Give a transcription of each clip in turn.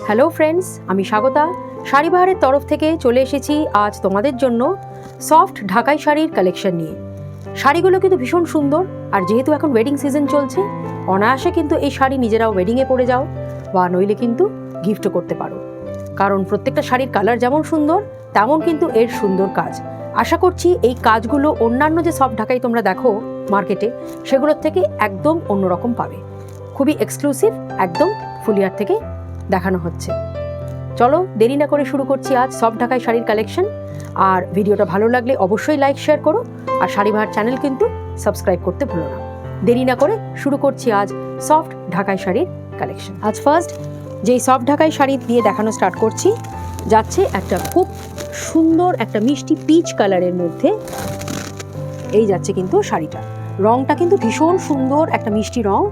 Hello friends, আমি স্বাগতা। শাড়িবাহারের তরফ থেকে চলে এসেছি আজ তোমাদের জন্য সফট ঢাকাই শাড়ির কালেকশন নিয়ে। শাড়িগুলো কিন্তু ভীষণ সুন্দর, আর যেহেতু এখন ওয়েডিং সিজন চলছে, অনায়াসে কিন্তু এই শাড়ি নিজেরাও ওয়েডিংয়ে পরে যাও বা নইলে কিন্তু গিফটও করতে পারো। কারণ প্রত্যেকটা শাড়ির কালার যেমন সুন্দর, তেমন কিন্তু এর সুন্দর কাজ। আশা করছি এই কাজগুলো অন্যান্য যে সফট ঢাকাই তোমরা দেখো মার্কেটে, সেগুলোর থেকে একদম অন্যরকম পাবে। খুবই এক্সক্লুসিভ, একদম ফুলিয়ার থেকে দেখানো হচ্ছে। চলো দেরি না করে শুরু করছি আজ সফট ঢাকাই শাড়ির কালেকশন। আর ভিডিওটা ভালো লাগলে অবশ্যই লাইক শেয়ার করো, আর শাড়িবাহার চ্যানেল কিন্তু সাবস্ক্রাইব করতে ভুলো না। দেরি না করে শুরু করছি আজ সফট ঢাকাই শাড়ির কালেকশন। আজ ফার্স্ট যেই সফট ঢাকাই শাড়ি দিয়ে দেখানো স্টার্ট করছি, যাচ্ছে একটা খুব সুন্দর একটা মিষ্টি পিচ কালারের মধ্যে। এই যাচ্ছে কিন্তু শাড়িটা, রংটা কিন্তু ভীষণ সুন্দর, একটা মিষ্টি রং।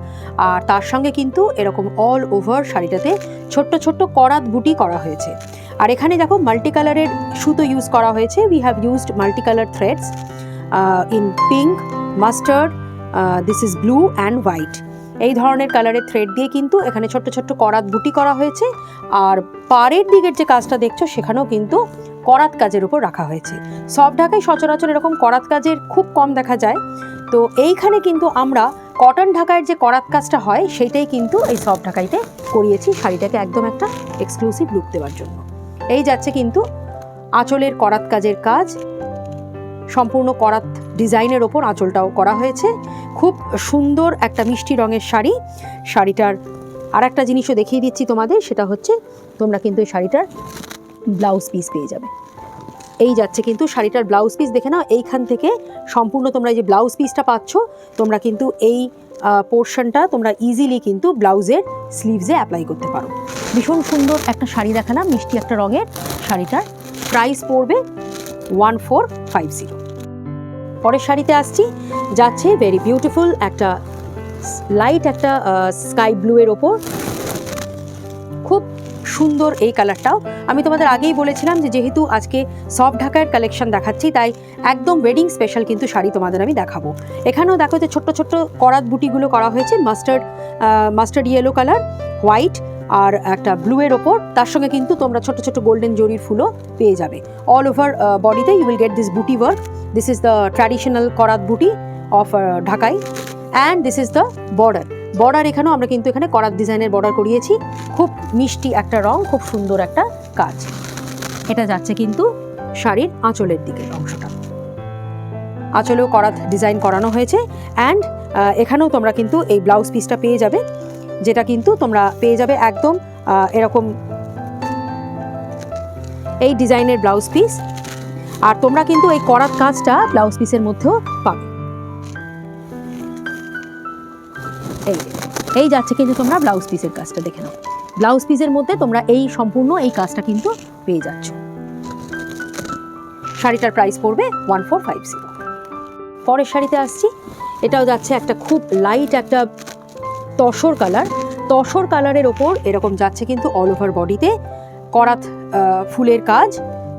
আর তার সঙ্গে কিন্তু এরকম অল ওভার শাড়িটাতে ছোট্ট ছোট্ট করাত বুটি করা হয়েছে। আর এখানে দেখো মাল্টি কালারের সুতো ইউজ করা হয়েছে। We have used multi colour threads in pink, mustard, this is blue and white. এই ধরনের কালারের থ্রেড দিয়ে কিন্তু এখানে ছোট্ট ছোট্ট করাত বুটি করা হয়েছে। আর পাড়ের দিকের যে কাজটা দেখছো, সেখানেও কিন্তু করাত কাজের উপর রাখা হয়েছে। সফট ঢাকায় সচরাচর এরকম করাত কাজের খুব কম দেখা যায়। তো এইখানে কিন্তু আমরা কটন ঢাকার যে করাত কাজটা হয়, সেইটাই কিন্তু এই সফট ঢাকাইতে করিয়েছি, শাড়িটাকে একদম একটা এক্সক্লুসিভ লুক দেওয়ার জন্য। এই যাচ্ছে কিন্তু আঁচলের করাত কাজের কাজ, সম্পূর্ণ করাত ডিজাইনের ওপর আঁচলটাও করা হয়েছে। খুব সুন্দর একটা মিষ্টি রঙের শাড়ি। শাড়িটার আর একটা জিনিসও দেখিয়ে দিচ্ছি তোমাদের, সেটা হচ্ছে তোমরা কিন্তু এই শাড়িটার ব্লাউজ পিস পেয়ে যাবে। এই যাচ্ছে কিন্তু শাড়িটার ব্লাউজ পিস, দেখে নাও। এইখান থেকে সম্পূর্ণ তোমরা এই যে ব্লাউজ পিসটা পাচ্ছ, তোমরা কিন্তু এই পোর্শনটা তোমরা ইজিলি কিন্তু ব্লাউজের স্লিভসে অ্যাপ্লাই করতে পারো। ভীষণ সুন্দর একটা শাড়ি দেখালাম, মিষ্টি একটা রঙের। শাড়িটার প্রাইস পড়বে 1450। পরের শাড়িতে আসছি, যাচ্ছে ভেরি বিউটিফুল একটা লাইট একটা স্কাই ব্লু এর ওপর। খুব সুন্দর এই কালারটাও। আমি তোমাদের আগেই বলেছিলাম যে যেহেতু আজকে সফট ঢাকার কালেকশন দেখাচ্ছি, তাই একদম ওয়েডিং স্পেশাল কিন্তু শাড়ি তোমাদের আমি দেখাবো। এখানেও দেখো যে ছোট্ট ছোট্ট করাত বুটিগুলো করা হয়েছে, মাস্টার্ড ইয়েলো কালার, হোয়াইট আর একটা ব্লু এর ওপর। তার সঙ্গে কিন্তু তোমরা ছোট ছোট গোল্ডেন জরির ফুলও পেয়ে যাবে। অল ওভার বডিতে ইউ উইল গেট দিস বুটি work. This is the traditional করাত বুটি অফ ঢাকাই, and this is the border. এখানেও আমরা কিন্তু এখানে করাত ডিজাইনের বর্ডার করিয়েছি। খুব মিষ্টি একটা রং, খুব সুন্দর একটা কাজ। এটা যাচ্ছে কিন্তু শাড়ির আঁচলের দিকের অংশটা, আঁচলেও করাত ডিজাইন করানো হয়েছে। অ্যান্ড এখানেও তোমরা কিন্তু এই ব্লাউজ পিসটা পেয়ে যাবে, যেটা কিন্তু তোমরা পেয়ে যাবে একদম এরকম এই ডিজাইনের ব্লাউজ পিস। আর তোমরা কিন্তু এই করাত কাজটা ব্লাউজ পিসের মধ্যেও পাবে। এই যাচ্ছে কিন্তু তোমরা ব্লাউজ পিসের কাজটা দেখে নাও। ব্লাউজ পিসের মধ্যে তোমরা এই সম্পূর্ণ এই কাজটা কিন্তু পেয়ে যাচ্ছ। শাড়িটার প্রাইস পড়বে 1450। পরের শাড়িতে আসছি, এটাও যাচ্ছে একটা খুব লাইট একটা তসর কালারের ওপর এরকম যাচ্ছে কিন্তু অল ওভার বডিতে করাত ফুলের কাজ।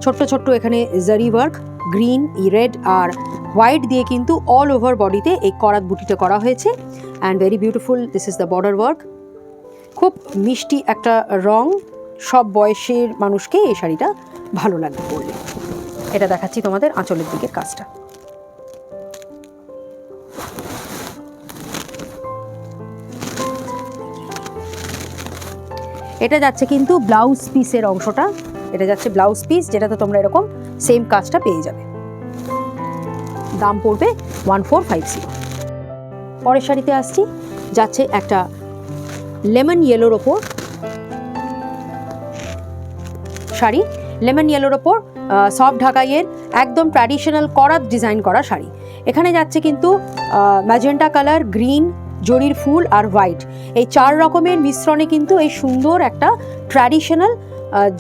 ছোট্ট ছোট্ট এখানে জারি ওয়ার্ক, গ্রিন, রেড আর হোয়াইট দিয়ে কিন্তু অল ওভার বডিতে এই করাত বুটিটা করা হয়েছে। And very beautiful, this is the border work. খুব মিষ্টি একটা রং, সব বয়সের মানুষকে এই শাড়িটা ভালো লাগবে পরলে। এটা দেখাচ্ছি তোমাদের আঁচলের দিকের কাজটা। এটা যাচ্ছে কিন্তু ব্লাউজ পিসের অংশটা। এটা যাচ্ছে ব্লাউজ পিস, যেটাতে তোমরা এরকম সেম কাজটা পেয়ে যাবে। দাম পড়বে 1450। পরের শাড়িতে আসছি, যাচ্ছে একটা লেমন ইয়েলোর ওপর শাড়ি। লেমন ইয়েলোর ওপর সফট ঢাকাইয়ের একদম ট্র্যাডিশনাল করাত ডিজাইন করা শাড়ি। এখানে যাচ্ছে কিন্তু ম্যাজেন্টা কালার, গ্রিন, জরির ফুল আর হোয়াইট, এই 4 রকমের মিশ্রণে কিন্তু এই সুন্দর একটা ট্র্যাডিশনাল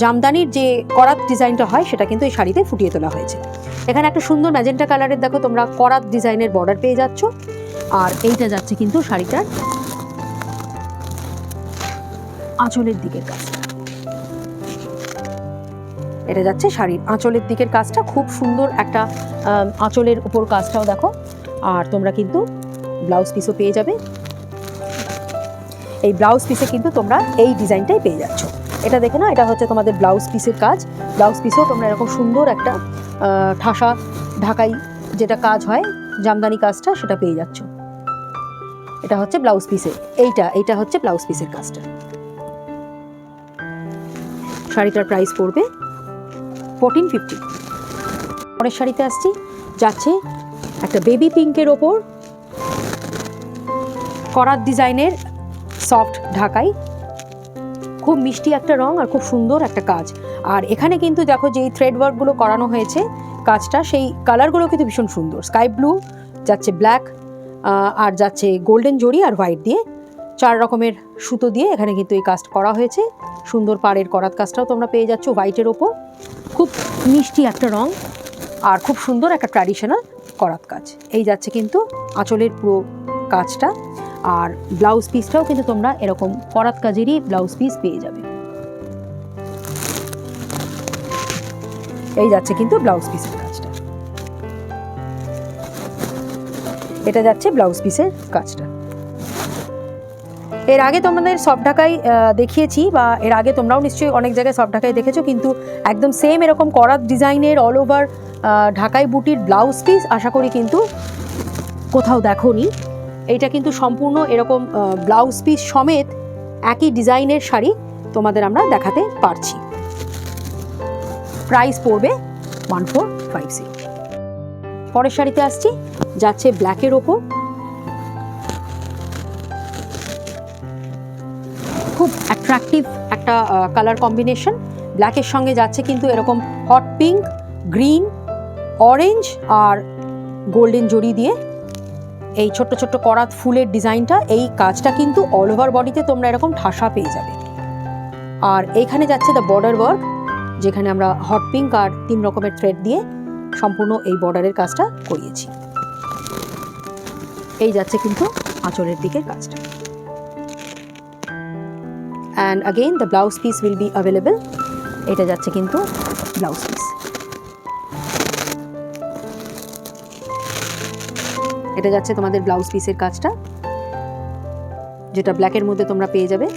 জামদানির যে করাত ডিজাইনটা হয়, সেটা কিন্তু এই শাড়িতে ফুটিয়ে তোলা হয়েছে। এখানে একটা সুন্দর ম্যাজেন্টা কালারের দেখো তোমরা করাত ডিজাইনের বর্ডার পেয়ে যাচ্ছ। আর এইটা যাচ্ছে কিন্তু শাড়িটার আঁচলের দিকের কাজটা। এটা যাচ্ছে শাড়ির আঁচলের দিকের কাজটা, খুব সুন্দর একটা আঁচলের উপর কাজটাও দেখো। আর তোমরা কিন্তু ব্লাউজ পিসও পেয়ে যাবে। এই ব্লাউজ পিসে কিন্তু তোমরা এই ডিজাইনটাই পেয়ে যাচ্ছ। এটা দেখে না, এটা হচ্ছে তোমাদের ব্লাউজ পিসের কাজ। ব্লাউজ পিসেও তোমরা এরকম সুন্দর একটা ঠাসা ঢাকাই যেটা কাজ হয়, জামদানি কাজটা, সেটা পেয়ে যাচ্ছ। এটা হচ্ছে ব্লাউজ পিসের, এইটা হচ্ছে ব্লাউজ পিসের কাজটা। শাড়িটার প্রাইস পড়বে 1450। পরের শাড়িতে আসছি, যাচ্ছে একটা বেবি পিঙ্কের ওপর করাত ডিজাইনের সফট ঢাকাই, খুব মিষ্টি একটা রং আর খুব সুন্দর একটা কাজ। আর এখানে কিন্তু দেখো যেই থ্রেড ওয়ার্কগুলো করানো হয়েছে কাজটা, সেই কালারগুলো কিন্তু ভীষণ সুন্দর। স্কাই ব্লু, যাচ্ছে ব্ল্যাক, আর যাচ্ছে গোল্ডেন জরি আর হোয়াইট দিয়ে, 4 রকমের সুতো দিয়ে এখানে কিন্তু এই কাজ করা হয়েছে। সুন্দর পাড়ের করাত কাজটাও তোমরা পেয়ে যাচ্ছ হোয়াইটের ওপর। খুব মিষ্টি একটা রং আর খুব সুন্দর একটা ট্র্যাডিশনাল করাত কাজ। এই যাচ্ছে কিন্তু আঁচলের পুরো কাজটা। আর ব্লাউজ পিসটাও কিন্তু তোমরা এরকম করাত কাজেরই ব্লাউজ পিস পেয়ে যাবে। এই যাচ্ছে কিন্তু ব্লাউজ পিসের কাজটা। এটা যাচ্ছে ব্লাউজ পিসের কাজটা। এর আগে তোমাদের সফট ঢাকাই দেখিয়েছি, বা এর আগে তোমরাও নিশ্চয়ই অনেক জায়গায় সফট ঢাকাই দেখেছো, কিন্তু একদম সেম এরকম করাত ডিজাইনের অল ওভার ঢাকাই বুটির ব্লাউজ পিস আশা করি কিন্তু কোথাও দেখোনি। এইটা কিন্তু সম্পূর্ণ এরকম ব্লাউজ পিস সমেত একই ডিজাইনের শাড়ি তোমাদের আমরা দেখাতে পারছি। প্রাইস পড়বে 1450। পরের শাড়িতে আসছি, যাচ্ছে ব্ল্যাকের ওপর, খুব অ্যাট্রাকটিভ একটা কালার কম্বিনেশন। ব্ল্যাকের সঙ্গে যাচ্ছে কিন্তু এরকম হট পিঙ্ক, গ্রিন, অরেঞ্জ আর গোল্ডেন জরি দিয়ে এই ছোট্ট ছোট্ট করাত ফুলের ডিজাইনটা। এই কাজটা কিন্তু অল ওভার বডিতে তোমরা এরকম ঠাসা পেয়ে যাবে। আর এইখানে যাচ্ছে দ্য বর্ডার ওয়ার্ক, যেখানে আমরা হট পিঙ্ক আর 3 রকমের থ্রেড দিয়ে সম্পূর্ণ এই বর্ডারের কাজটা করিয়েছি। এই যাচ্ছে কিন্তু আঁচলের দিকের কাজটা। And again the blouse piece will be available. এটা যাচ্ছে কিন্তু ব্লাউজ পিস। এটা যাচ্ছে তোমাদের ব্লাউজ পিসের কাজটা, যেটা ব্ল্যাকের মধ্যে তোমরা পেয়ে যাবে।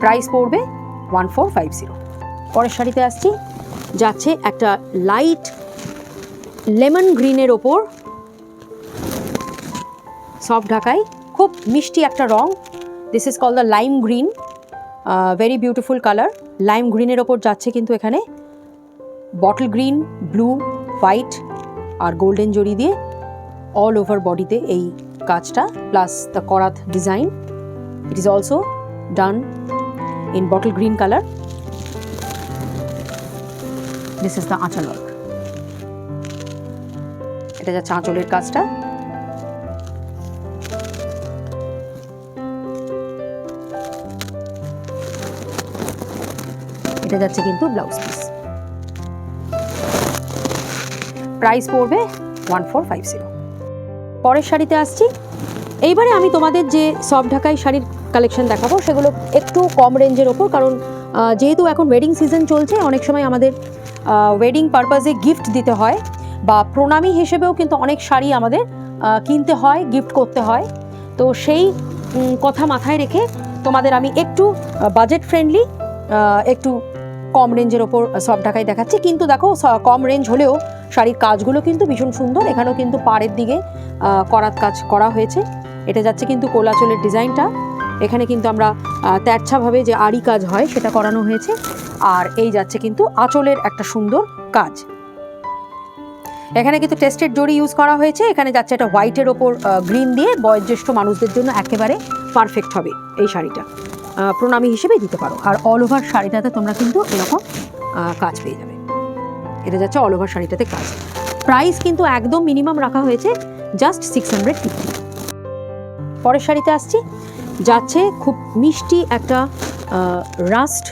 প্রাইস পড়বে 1450। পরের শাড়িতে আসছি, যাচ্ছে একটা লাইট লেমন গ্রিনের ওপর সফট ঢাকাই, খুব মিষ্টি একটা রং। This is call the lime green, very beautiful colour. Lime গ্রিনের ওপর যাচ্ছে কিন্তু এখানে বটল গ্রিন, ব্লু, হোয়াইট আর গোল্ডেন জরি দিয়ে অল ওভার বডিতে এই কাজটা, প্লাস দ্য করাত design. It is also done in bottle green colour. This is the anchal work. এটা যাচ্ছে আঁচলের কাজটা। এটা যাচ্ছে কিন্তু ব্লাউজ পিস। প্রাইস পড়বে 1450। পরের শাড়িতে আসছি। এইবারে আমি তোমাদের যে সফট ঢাকাই শাড়ির কালেকশন দেখাবো সেগুলো একটু কম রেঞ্জের ওপর, কারণ যেহেতু এখন ওয়েডিং সিজন চলছে, অনেক সময় আমাদের ওয়েডিং পারপাসে গিফট দিতে হয়, বা প্রণামী হিসেবেও কিন্তু অনেক শাড়ি আমাদের কিনতে হয়, গিফট করতে হয়। তো সেই কথা মাথায় রেখে তোমাদের আমি একটু বাজেট ফ্রেন্ডলি, একটু কম রেঞ্জের ওপর সফট ঢাকাই দেখাচ্ছি। কিন্তু দেখো, কম রেঞ্জ হলেও শাড়ির কাজগুলো কিন্তু ভীষণ সুন্দর। এখানেও কিন্তু পাড়ের দিকে করাত কাজ করা হয়েছে। এটা যাচ্ছে কিন্তু কোলাচলের ডিজাইনটা। এখানে কিন্তু আমরা তেরছাভাবে যে আড়ি কাজ হয় সেটা করানো হয়েছে। আর এই যাচ্ছে কিন্তু আঁচলের একটা সুন্দর কাজ। এখানে কিন্তু টেস্টেড জরি ইউজ করা হয়েছে। এখানে যাচ্ছে একটা হোয়াইটের ওপর গ্রিন দিয়ে, বয়োজ্যেষ্ঠ মানুষদের জন্য একেবারে পারফেক্ট হবে এই শাড়িটা, প্রণামী হিসেবে দিতে পারো। আর অল ওভার শাড়িটাতে তোমরা কিন্তু এরকম কাজ পেয়ে যাবে। এটা যাচ্ছে অল ওভার শাড়িটাতে কাজ। প্রাইস কিন্তু একদম মিনিমাম রাখা হয়েছে, জাস্ট 650। পরের শাড়িতে আসছি, যাচ্ছে খুব মিষ্টি একটা রাস্ট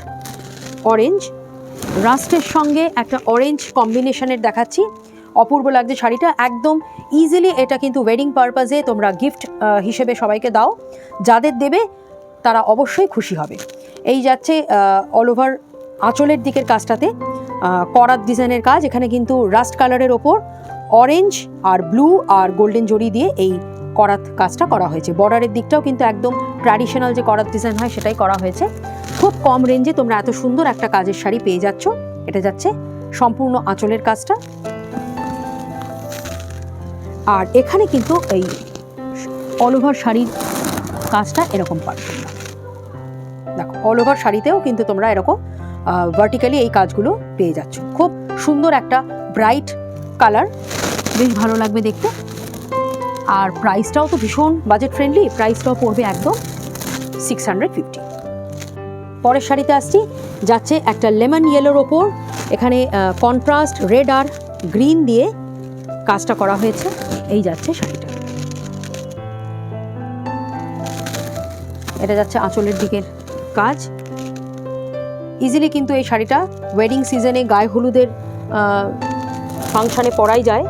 অরেঞ্জ, রাস্টের সঙ্গে একটা অরেঞ্জ কম্বিনেশনের দেখাচ্ছি। অপূর্ব লাগছে শাড়িটা, একদম ইজিলি এটা কিন্তু ওয়েডিং পারপাসে তোমরা গিফট হিসেবে সবাইকে দাও। যাদের দেবে তারা অবশ্যই খুশি হবে। এই যাচ্ছে অল ওভার আঁচলের দিকের কাজটাতে করাত ডিজাইনের কাজ। এখানে কিন্তু রাস্ট কালারের ওপর অরেঞ্জ আর ব্লু আর গোল্ডেন জরি দিয়ে এই করাত কাজটা করা হয়েছে। বর্ডারের দিকটাও কিন্তু একদম ট্র্যাডিশনাল যে করাত ডিজাইন হয় সেটাই করা হয়েছে। খুব কম রেঞ্জে তোমরা এত সুন্দর একটা কাজের শাড়ি পেয়ে যাচ্ছ। এটা যাচ্ছে সম্পূর্ণ আঁচলের কাজটা, আর এখানে কিন্তু এই অল ওভার শাড়ির কাজটা এরকম পাবে। দেখো অল ওভার শাড়িতেও কিন্তু তোমরা এরকম ভার্টিক্যালি এই কাজগুলো পেয়ে যাচ্ছ। খুব সুন্দর একটা ব্রাইট কালার, বেশ ভালো লাগবে দেখতে। আর প্রাইসটাও তো ভীষণ বাজেট ফ্রেন্ডলি, প্রাইসটাও পড়বে একদম 650। পরের শাড়িতে আসছি, যাচ্ছে একটা লেমন ইয়েলোর ওপর এখানে কন্ট্রাস্ট রেড আর গ্রিন দিয়ে কাজটা করা হয়েছে। এই যাচ্ছে শাড়িটা, এটা যাচ্ছে আঁচলের দিকের কাজ। ইজিলি কিন্তু এই শাড়িটা ওয়েডিং সিজনে গায়ে হলুদের ফাংশানে পরাই যায়।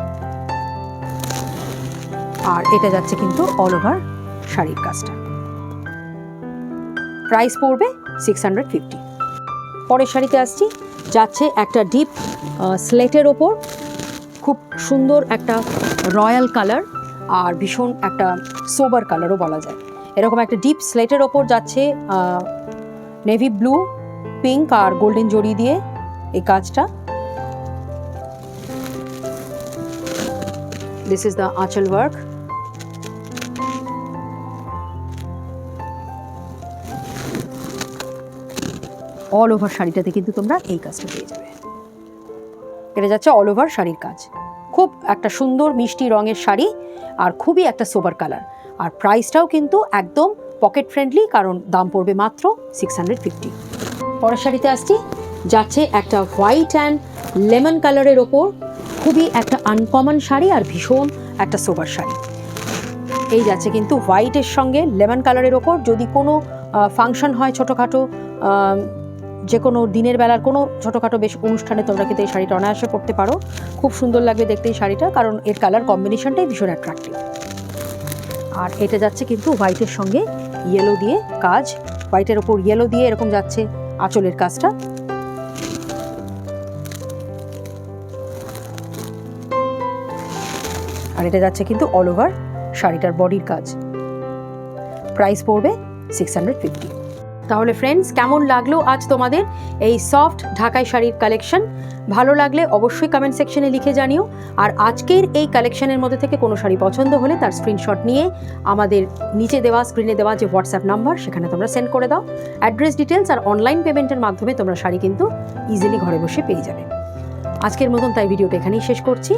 আর এটা যাচ্ছে কিন্তু অল ওভার শাড়ির কাজটা, প্রাইস পড়বে 650। পরের শাড়িতে আসছি, যাচ্ছে একটা ডিপ স্লেটের ওপর খুব সুন্দর একটা রয়্যাল কালার, আর ভীষণ একটা সোবার কালারও বলা যায়। এরকম একটা ডিপ স্লেটের ওপর যাচ্ছে নেভি ব্লু, পিঙ্ক আর গোল্ডেন জড়ি দিয়ে এই কাজটা। This is the anchal work. All over শাড়িটাতে কিন্তু তোমরা এই কাজটা পেয়ে যাবে। এটা যাচ্ছে অল ওভার শাড়ির কাজ, খুব একটা সুন্দর মিষ্টি রঙের শাড়ি, আর খুবই একটা সোবার কালার। আর প্রাইসটাও কিন্তু একদম পকেট ফ্রেন্ডলি, কারণ দাম পড়বে মাত্র 650। পরের শাড়িতে আসছি, যাচ্ছে একটা হোয়াইট অ্যান্ড লেমন কালারের ওপর খুবই একটা আনকমন শাড়ি আর ভীষণ একটা সোবার শাড়ি। এই যাচ্ছে কিন্তু হোয়াইটের সঙ্গে লেমন কালারের ওপর। যদি কোনো ফাংশন হয় ছোটোখাটো, যে কোনো দিনের বেলার কোনো ছোটোখাটো বেশ অনুষ্ঠানে তোমরা কিন্তু এই শাড়িটা অনায়াসে পরতে পারো। খুব সুন্দর লাগবে দেখতে এই শাড়িটা, কারণ এর কালার কম্বিনেশনটাই ভীষণ অ্যাট্রাক্টিভ। আর এটা যাচ্ছে কিন্তু হোয়াইটের সঙ্গে ইয়েলো দিয়ে কাজ, হোয়াইটের ওপর ইয়েলো দিয়ে এরকম যাচ্ছে আঁচলের কাজটা। আর এটা যাচ্ছে কিন্তু অল ওভার শাড়িটার বডির কাজ, প্রাইস পড়বে 650। তাহলে ফ্রেন্ডস, কেমন লাগলো আজ তোমাদের এই সফট ঢাকাই শাড়ির কালেকশন? ভালো লাগলে অবশ্যই কমেন্ট সেকশনে লিখে জানিও। আর আজকের এই কালেকশনের মধ্যে থেকে কোনো শাড়ি পছন্দ হলে তার স্ক্রিনশট নিয়ে আমাদের নিচে দেওয়া স্ক্রিনে দেওয়া যে হোয়াটসঅ্যাপ নাম্বার সেখানে তোমরা সেন্ড করে দাও। অ্যাড্রেস ডিটেলস আর অনলাইন পেমেন্টের মাধ্যমে তোমরা শাড়ি কিন্তু ইজিলি ঘরে বসে পেয়ে যাবে। আজকের মতন তাই ভিডিওটা এখানেই শেষ করছি।